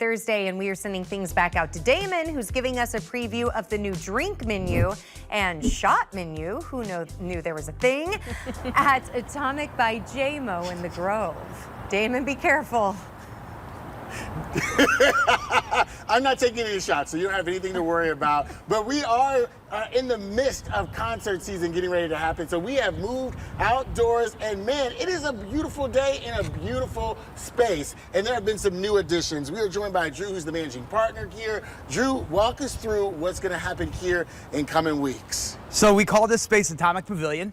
Thursday, and we are sending things back out to Damon, who's giving us a preview of the new drink menu and shot menu. Who knew there was a thing? At Atomic by Jamo in the Grove. Damon, be careful. I'm not taking any shots, so you don't have anything to worry about. But we are in the midst of concert season getting ready to happen. So we have moved outdoors, and man, it is a beautiful day in a beautiful space. And there have been some new additions. We are joined by Drew, who's the managing partner here. Drew, walk us through what's going to happen here in coming weeks. So we call this space Atomic Pavilion.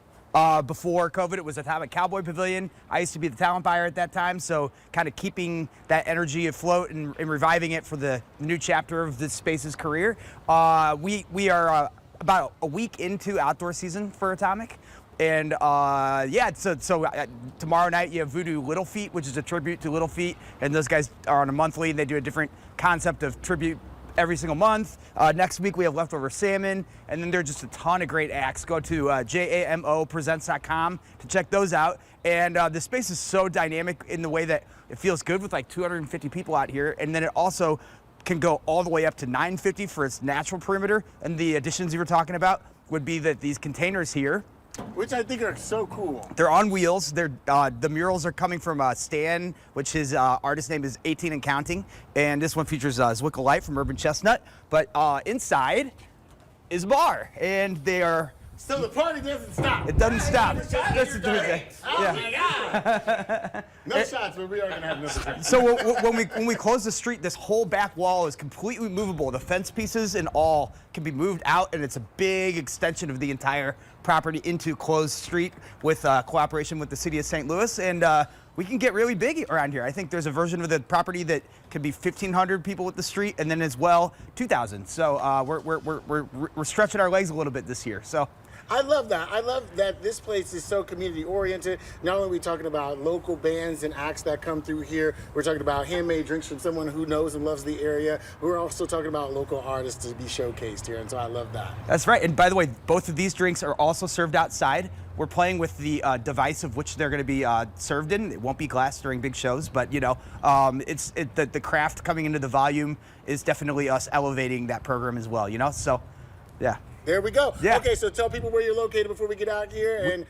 Before COVID, it was Atomic Cowboy Pavilion. I used to be the talent buyer at that time, so kind of keeping that energy afloat and reviving it for the new chapter of this space's career. We are about a week into outdoor season for Atomic. And yeah, so tomorrow night you have Voodoo Little Feet, which is a tribute to Little Feet. And those guys are on a monthly, and they do a different concept of tribute every single month. Next week we have Leftover Salmon, and then there are just a ton of great acts. Go to JAMOpresents.com to check those out. And the space is so dynamic in the way that it feels good with like 250 people out here, and then it also can go all the way up to 950 for its natural perimeter. And the additions you were talking about would be that these containers here, which I think are so cool. They're on wheels. They're the murals are coming from Stan, which his artist name is 18 and Counting, and this one features Zwickle Light from Urban Chestnut. But inside is a bar, and they are. So the party doesn't stop. It doesn't stop. Listen to it. Oh my God! No shots, but we are gonna have no shots. So when we close the street, this whole back wall is completely movable. The fence pieces and all can be moved out, and it's a big extension of the entire property into closed street with cooperation with the city of St. Louis, and we can get really big around here. I think there's a version of the property that could be 1,500 people with the street, and then as well 2,000. So we're stretching our legs a little bit this year. So. I love that. I love that this place is so community oriented. Not only are we talking about local bands and acts that come through here, we're talking about handmade drinks from someone who knows and loves the area. We're also talking about local artists to be showcased here, and so I love that. That's right. And by the way, both of these drinks are also served outside. We're playing with the device of which they're going to be served in. It won't be glass during big shows, but you know, the craft coming into the volume is definitely us elevating that program as well. You know, so yeah. There we go. Yeah. Okay, so tell people where you're located before we get out here and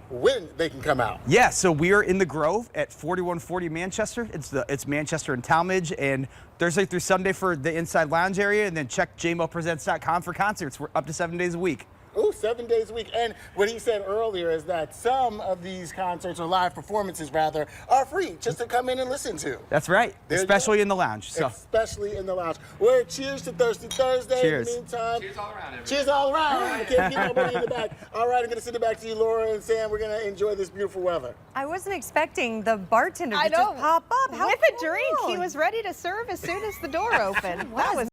when they can come out. Yeah, so we are in the Grove at 4140 Manchester. It's Manchester and Talmadge, and Thursday through Sunday for the inside lounge area, and then check JAMOpresents.com for concerts. We're up to 7 days a week. Ooh, 7 days a week. And what he said earlier is that some of these concerts, or live performances rather, are free just to come in and listen to. That's right, especially in the lounge. So. Especially in the lounge. Well, cheers to Thirsty Thursday. Cheers. In the meantime, cheers all around, everybody. Cheers all around. I can't get nobody in the back. All right, I'm going to send it back to you, Laura and Sam. We're going to enjoy this beautiful weather. I wasn't expecting the bartender to just pop up. How with cool. a drink. He was ready to serve as soon as the door opened. That was